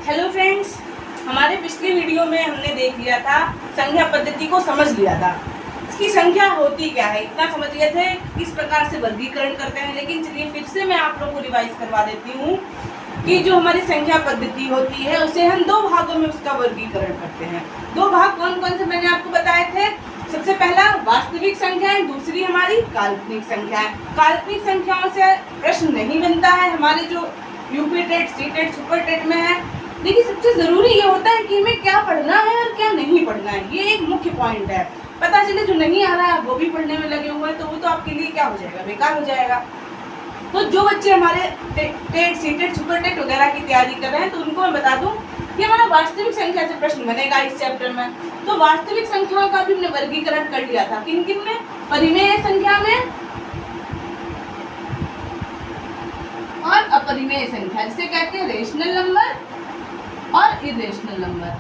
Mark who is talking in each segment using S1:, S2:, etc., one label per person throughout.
S1: Hello friends, हमारे पिछले video में हमने देख लिया था, संख्या पद्धति को समझ लिया था। इसकी संख्या होती क्या है इतना समझ लिए थे, किस प्रकार से वर्गीकरण करते हैं। लेकिन चलिए फिर से मैं आप लोगों को रिवाइज करवा देती हूँ कि जो हमारी संख्या पद्धति होती है उसे हम दो भागों में उसका वर्गीकरण करते हैं। दो भाग कौन कौन से मैंने आपको बताए थे। सबसे पहला वास्तविक संख्याएं, दूसरी हमारी काल्पनिक संख्याएं। काल्पनिक संख्याओं से प्रश्न नहीं बनता है हमारे जो UP TET, C TET, super TET में है। लेकिन सबसे जरूरी ये होता है कि हमें क्या पढ़ना है और क्या नहीं पढ़ना है। ये एक मुख्य पॉइंट है। पता चले जो नहीं आ रहा है वो भी पढ़ने में लगे हुए हैं तो वो तो आपके लिए क्या हो जाएगा, बेकार हो जाएगा। तो जो बच्चे हमारे TET, C TET, super TET वगैरह की तैयारी कर रहे हैं तो उनको मैं बता दूं कि हमारा वास्तविक संख्या से प्रश्न बनेगा इस चैप्टर में। तो वास्तविक संख्याओं का भी हमने वर्गीकरण कर लिया था। किन किन में? परिमेय संख्या में और अपरिमेय संख्या, जिसे कहते हैं रेशनल नंबर और इरेशनल नंबर।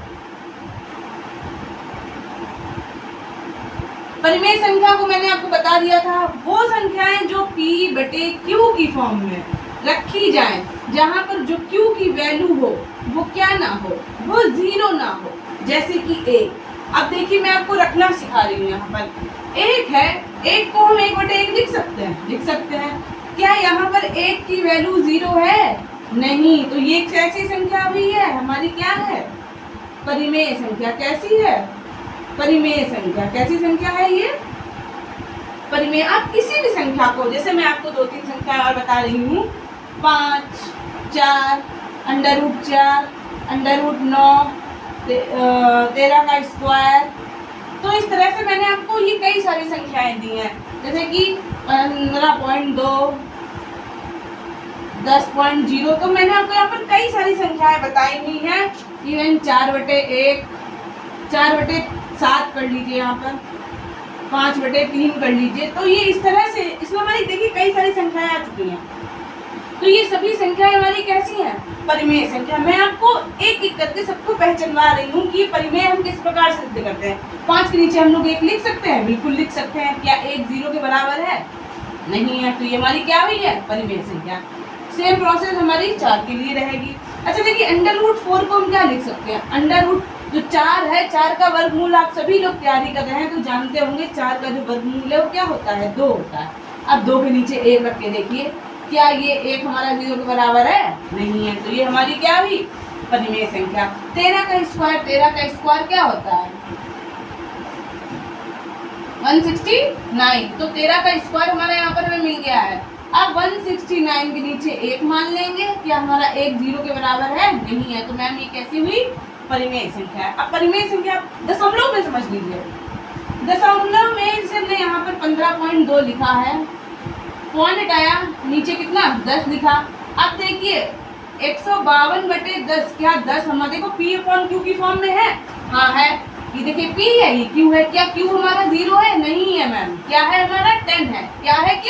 S1: परिमेय संख्या को मैंने आपको बता दिया था, वो संख्याएं जो P/Q की फॉर्म में रखी जाएं, जहां पर जो Q की वैल्यू हो वो क्या ना हो, वो 0 ना हो। जैसे कि 1। अब देखिए मैं आपको रखना सिखा रही हूँ। यहाँ पर 1 है, 1 को हम 1/1 लिख सकते हैं। क्या यहाँ पर 1 की वैल्यू 0 है? नहीं। तो ये कैसी संख्या हुई है हमारी? क्या है? परिमेय संख्या। कैसी है? परिमेय संख्या। कैसी संख्या है ये? परिमेय। आप किसी भी संख्या को, जैसे मैं आपको 2-3 संख्या और बता रही हूँ, 5, 4, √4, √9, 13 का स्क्वायर। तो इस तरह से मैंने आपको ये कई सारी संख्याएं दी हैं, जैसे कि 15.2, 10.0। तो मैंने आपको यहाँ पर कई सारी संख्याएं बताई हुई हैं। इवन 4/1, 4/7 कर लीजिए, यहाँ पर 5/3 कर लीजिए। तो ये इस तरह से इसमें हमारी देखिए कई सारी संख्याएं आ चुकी हैं। तो ये सभी संख्याएं हमारी कैसी हैं? परिमेय संख्या। मैं आपको एक एक करके सबको पहचानवा रही हूँ कि परिमेय हम किस प्रकार से सिद्ध करते हैं। 5 के नीचे हम लोग 1 लिख सकते हैं, बिल्कुल लिख सकते हैं। क्या 1 0 के बराबर है? नहीं है। तो ये हमारी क्या हुई है? परिमेय संख्या। सेम प्रोसेस हमारी 4 के लिए रहेगी। अच्छा देखिए, √4 को हम क्या लिख सकते हैं? अंडर जो 4 है, 4 का वर्गमूल आप सभी लोग तैयारी कर रहे हैं तो जानते होंगे। 4 का जो वर्गमूल है वो क्या होता है? 2 होता है। अब 2 के नीचे 1 रख के देखिए, क्या ये 1 हमारा 0 के बराबर है? नहीं है। तो ये हमारी क्या हुई? परिमेय संख्या। 13 का स्क्वायर क्या होता है? 169। तो 13 का स्क्वायर हमारा यहाँ पर हमें मिल गया है। अब 169 के नीचे 1 मान लेंगे। क्या हमारा 1 0 के बराबर है? नहीं है। तो मैम ये कैसी हुई? परिमेय संख्या है। अब परिमेय संख्या दशमलव में समझ लीजिए। दशमलव में जैसे हमने यहाँ पर 15.2 लिखा है, पॉइंट हटाया, नीचे कितना? 10 लिखा। अब देखिए 152/10, क्या 10 हमारे देखो P/Q की फॉर्म में है? हाँ है। ये देखिए P है, ये Q है। क्या Q हमारा 0 है? नहीं है मैम। क्या है हमारा? 10 है। क्या है? Q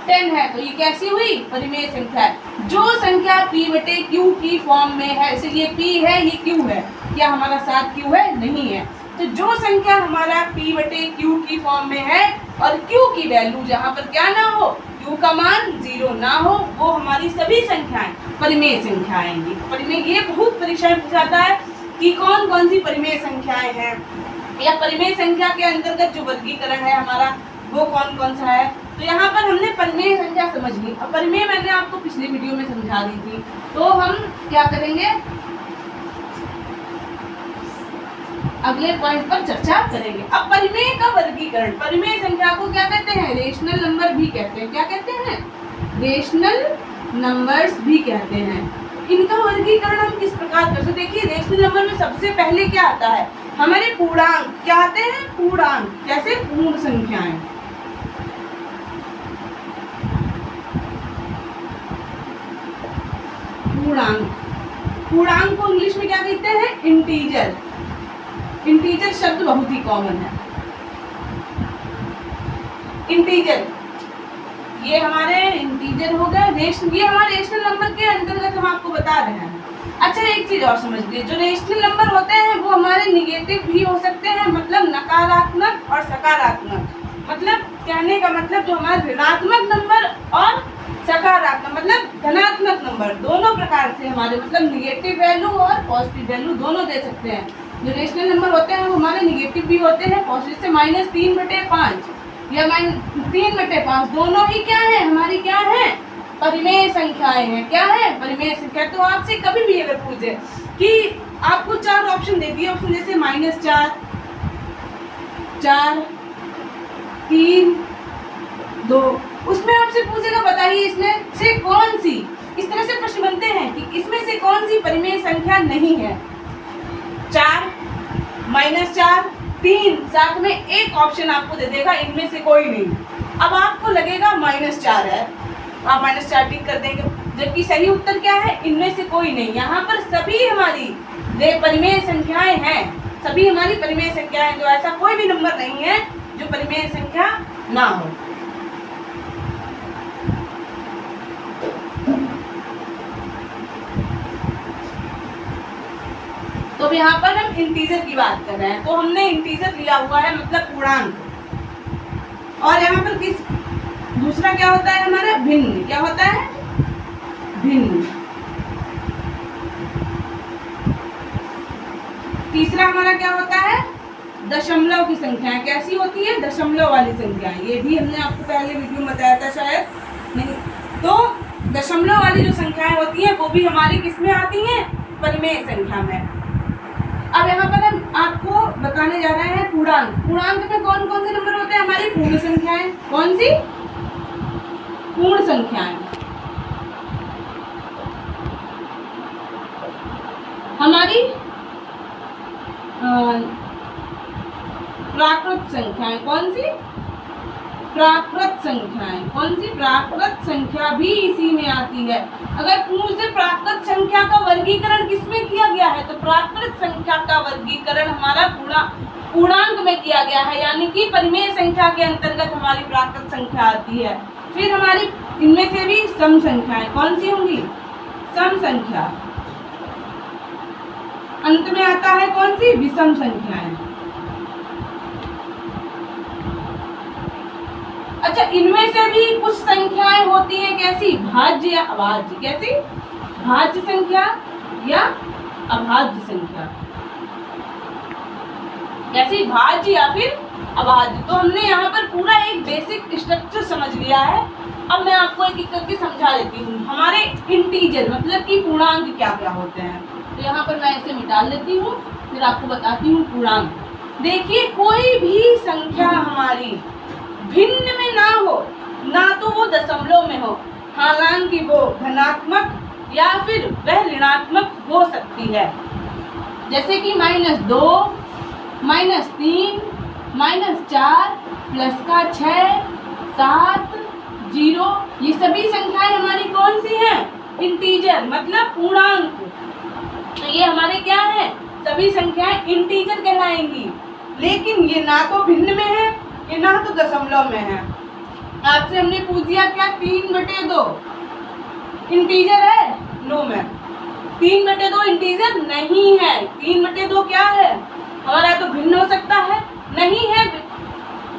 S1: 10 है। तो ये कैसी हुई? परिमेय संख्या है। जो संख्या P/Q की फॉर्म में है, इसलिए P है, ये Q है। क्या हमारा साथ Q है? नहीं है। तो जो संख्या हमारा P/Q की फॉर्म में है और Q की वैल्यू जहाँ पर क्या ना हो, Q का मान 0 ना हो, वो हमारी सभी संख्याएं परिमेय संख्या आएंगी। परिमेय ये बहुत परीक्षा में पूछाता है कि कौन कौन सी परिमेय संख्याएं हैं, या परिमेय संख्या के अंतर्गत जो वर्गीकरण है हमारा वो कौन कौन सा है। तो यहाँ पर हमने परिमेय संख्या समझ ली। अब परिमेय मैंने आपको पिछले वीडियो में समझा दी थी। तो हम क्या करेंगे, अगले पॉइंट पर चर्चा करेंगे। अब परिमेय का वर्गीकरण। परिमेय संख्या को क्या कहते हैं? रेशनल नंबर भी कहते हैं। क्या कहते हैं? रेशनल नंबर्स भी कहते हैं। इनका वर्गीकरण हम किस प्रकार करते हैं? देखिए रेशनल नंबर में सबसे पहले क्या आता है? हमारे पूर्णांक। क्या आते हैं? पूर्णांक। कैसे? पूर्ण संख्याएं। पूर्णांक। पूर्णांक को इंग्लिश में क्या कहते हैं? इंटीजर। इंटीजर शब्द बहुत ही कॉमन है। इंटीजर, ये हमारे इंटीजर हो गए। ये हमारे रेशनल नंबर के अंतर्गत हम आपको बता रहे हैं। अच्छा एक चीज और समझ लीजिए, जो रेशनल नंबर होते हैं वो हमारे निगेटिव भी हो सकते हैं, मतलब नकारात्मक और सकारात्मक। मतलब कहने का मतलब जो हमारे ऋणात्मक नंबर और सकारात्मक मतलब धनात्मक नंबर, दोनों प्रकार से हमारे मतलब निगेटिव वैल्यू और पॉजिटिव वैल्यू दोनों दे सकते हैं। जो रेशनल नंबर होते हैं वो हमारे निगेटिव भी होते हैं, पॉजिटिव से -3/5 या -3/5 दोनों ही क्या है हमारी, क्या है, परिमेय संख्याएं हैं। क्या है, परिमेय संख्या। तो आपसे कभी भी अगर पूछे कि आपको 4 ऑप्शन दे दिए, ऑप्शन जैसे -4, 4, 3, 2, उसमें आपसे पूछेगा बताइए इसमें से कौन सी, इस तरह से प्रश्न बनते हैं कि इसमें से कौन सी परिमेय संख्या नहीं है। 4, -4, 3, साथ में एक ऑप्शन आपको दे देगा इनमें से कोई नहीं। अब आपको लगेगा -4 है, आप -4 टिक कर देंगे, जबकि सही उत्तर क्या है, इनमें से कोई नहीं। यहाँ पर सभी हमारी परिमेय संख्याएं हैं, सभी हमारी परिमेय संख्याएं, जो ऐसा कोई भी नंबर नहीं है जो परिमेय संख्या ना हो। तो यहाँ पर हम इंटीजर की बात कर रहे हैं, तो हमने इंटीजर लिया हुआ है मतलब पूर्णांक। और यहाँ पर किस दूसरा क्या होता है हमारा, भिन्न। क्या होता है, भिन्न। तीसरा हमारा क्या होता है, दशमलव की संख्याएं। कैसी होती है, दशमलव वाली संख्याएं। ये भी हमने आपको पहले वीडियो में बताया था शायद नहीं। तो दशमलव वाली जो संख्याएं होती हैं वो भी हमारी किस में आती हैं, परिमेय संख्या में। अब यहाँ पर हम आपको बताने जा रहे हैं पूर्णांक। पूर्णांक में कौन कौन से नंबर होते हैं, हमारी पूर्ण संख्याएं। कौन सी, पूर्ण संख्याएं। हमारी प्राकृत संख्याएं। कौन सी, प्राकृत संख्याएं। कौन सी, प्राकृत संख्या भी इसी में आती है। अगर पूर्ण से प्राकृत संख्या का वर्गीकरण किसमें किया गया है, तो प्राकृत संख्या का वर्गीकरण हमारा पूर्णांक में किया गया है, यानी कि परिमेय संख्या के अंतर्गत हमारी प्राकृत संख्या आती है। फिर हमारी इनमें से भी सम संख्याएं। कौन सी होंगी, सम संख्या। अंत में आता है कौन सी, विषम संख्याएं। अच्छा, इनमें से भी कुछ संख्याएं होती हैं कैसी, भाज्य या अभाज्य। कैसी, भाज्य संख्या या अभाज्य संख्या। कैसी, भाज्य या फिर अभाज्य। तो हमने यहाँ पर पूरा एक बेसिक स्ट्रक्चर समझ लिया है। अब मैं आपको एक एक करके समझा देती हूँ। हमारे इंटीजर मतलब कि पूर्णांक क्या क्या होते हैं। तो यहाँ पर मैं इसे मिटा लेती हूँ, फिर आपको बताती हूँ पूर्णांक। देखिए, कोई भी संख्या हमारी भिन्न में ना हो, ना तो वो दशमलव में हो, हालांकि वो धनात्मक या फिर वह ऋणात्मक हो सकती है। जैसे कि -2, -3, -4, +6, 7, 0, ये सभी संख्याएं हमारी कौन सी हैं, इंटीजर मतलब पूर्णांक। तो ये हमारे क्या है, सभी संख्याएं इंटीजर कहलाएंगी। लेकिन ये ना तो भिन्न में है, ये ना तो दशमलव में है। आपसे हमने पूछ दिया क्या 3/2 इंटीजर है, नो मैम, 3/2 इंटीजर नहीं है। 3/2 क्या है हमारा, तो भिन्न हो सकता है, नहीं है।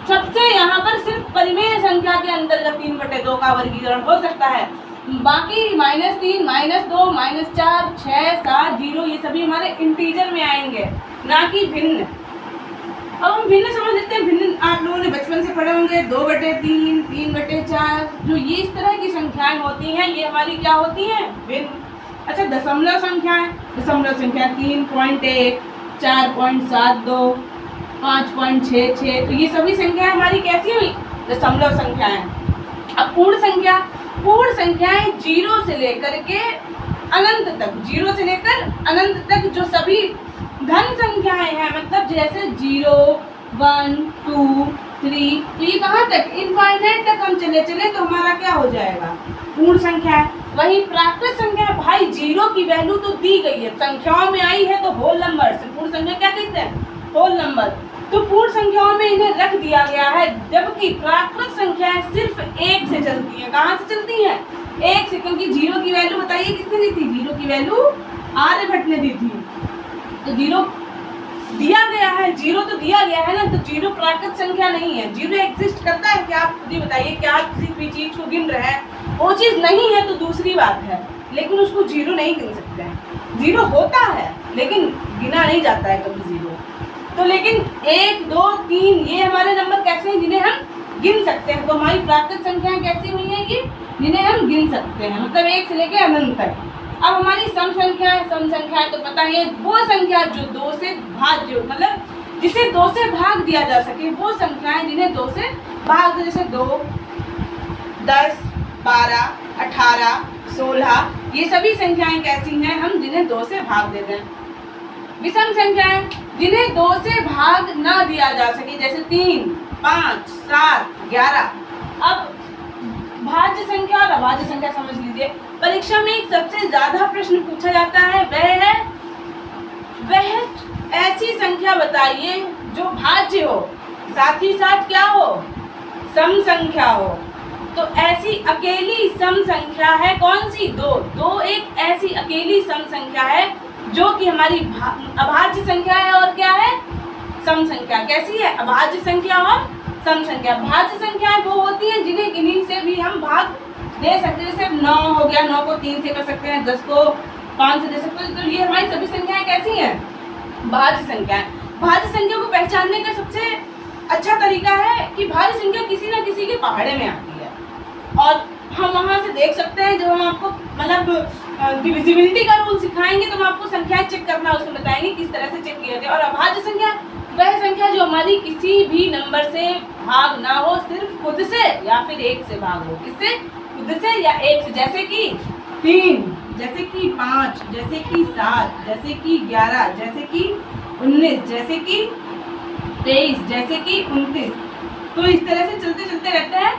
S1: सबसे यहाँ पर सिर्फ परिमेय संख्या के अंतर्गत 3/2 का वर्गीकरण हो सकता है। बाकी -3, -2, -4, 6, 7, 0 ये सभी हमारे इंटीजर में आएंगे, ना कि भिन्न। अब हम भिन्न समझ लेते हैं। भिन्न आप लोगों ने बचपन से पढ़े होंगे, 2/3, 3/4, जो ये इस तरह की संख्याएं होती हैं, ये हमारी क्या होती हैं, भिन्न। अच्छा, दशमलव संख्याएं। दशमलव संख्या 3.1, 4.72, 5.66, तो ये सभी संख्याएं हमारी कैसी हुई, दशमलव संख्याएं। अब पूर्ण संख्या, पूर्ण संख्याएं 0 से लेकर के अनंत तक, 0 से लेकर अनंत तक जो सभी धन संख्याएं हैं, मतलब जैसे 0, 1, 2, 3, तो ये कहाँ तक, इनफाइनाइट तक हम चले तो हमारा क्या हो जाएगा, पूर्ण संख्या है। वही प्राकृत संख्या, भाई 0 की वैल्यू तो दी गई है, संख्याओं में आई है तो होल नंबर। पूर्ण संख्या क्या कहते हैं, होल नंबर। तो पूर्ण संख्याओं में इन्हें रख दिया गया है, जबकि प्राकृत संख्याएं सिर्फ 1 से चलती हैं। कहाँ से चलती हैं, 1 से, क्योंकि 0 की वैल्यू बताइए किसने दी थी, 0 की वैल्यू आर्यभट्ट ने दी थी। तो 0 दिया गया है, जीरो तो दिया गया है ना, तो जीरो प्राकृत संख्या नहीं है। जीरो एग्जिस्ट करता है क्या, आप खुद ही बताइए। क्या आप किसी भी चीज को गिन रहे हैं, वो चीज नहीं है तो दूसरी बात है, लेकिन उसको जीरो नहीं गिन सकते हैं। जीरो होता है लेकिन गिना नहीं जाता है कभी जीरो। तो लेकिन 1 2 3 ये हमारे नंबर कैसे हैं जिन्हें हम गिन सकते हैं। तो हमारी प्राकृत संख्याएं कैसी हुई हैं ये, जिन्हें हम गिन सकते हैं, मतलब 1 से लेकर अनंत तक। अब हमारी सम संख्या है तो पता है वो संख्या जो 2 से भाज्य, मतलब जिसे 2 से भाग दिया जा सके, वो संख्याएं जिन्हें 2 से भाग, जैसे 2 10 12 18 16, ये सभी संख्याएं कैसी हैं, हम जिन्हें 2 से भाग देते हैं। विषम संख्याएं जिन्हें 2 से भाग ना दिया जा सके, जैसे 3 5 7 11। अब भाज्य संख्या और अभाज्य संख्या समझ लीजिए। परीक्षा में एक सबसे ज्यादा प्रश्न पूछा जाता है, वह ऐसी संख्या बताइए जो भाज्य हो, साथ ही साथ क्या हो, सम संख्या हो। तो ऐसी अकेली सम संख्या है कौन सी, 2 एक ऐसी अकेली सम संख्या है जो कि हमारी अभाज्य संख्या है और क्या है, सम संख्या। कैसी है, अभाज्य संख्या और सम संख्या। भाज्य संख्याएं वो होती हैं जिन्हें गिनी से भी हम भाग दे सकते हैं, जैसे 9 हो गया, 9 को 3 से कर सकते हैं, 10 को 5 से दे सकते हैं। तो ये हमारी सभी संख्याएं कैसी हैं, भाज्य संख्याएं। भाज्य संख्या को पहचानने का सबसे अच्छा तरीका है कि भाज्य संख्या किसी न किसी के पहाड़े में आती है, और हम वहाँ से देख सकते हैं। जब हम आपको मतलब डिविजिबिलिटी का रूल सिखाएंगे तो हम आपको संख्याएं चेक करना उसमें बताएंगे किस तरह से चेक किया जाए। और अभाज्य संख्या वह संख्या जो हमारी किसी भी नंबर से भाग ना हो, सिर्फ खुद से या फिर 1 से भाग हो। किससे, खुद से या 1 से। जैसे कि 3, जैसे कि 5, जैसे कि 7, जैसे कि 11, जैसे कि 19, जैसे कि 23, जैसे कि 29। तो इस तरह से चलते चलते रहते हैं।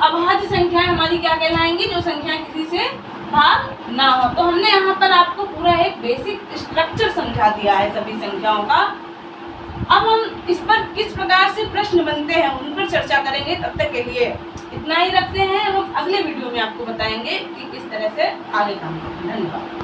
S1: अभाज्य संख्याएं हमारी क्या कहलाएंगी, जो संख्याएं किसी से भाग ना हो। तो हमने यहाँ पर आपको पूरा एक बेसिक स्ट्रक्चर समझा दिया है सभी संख्याओं का। अब हम इस पर किस प्रकार से प्रश्न बनते हैं उन पर चर्चा करेंगे। तब तक के लिए इतना ही रखते हैं, हम अगले वीडियो में आपको बताएंगे कि किस तरह से आगे काम करते हैं। धन्यवाद।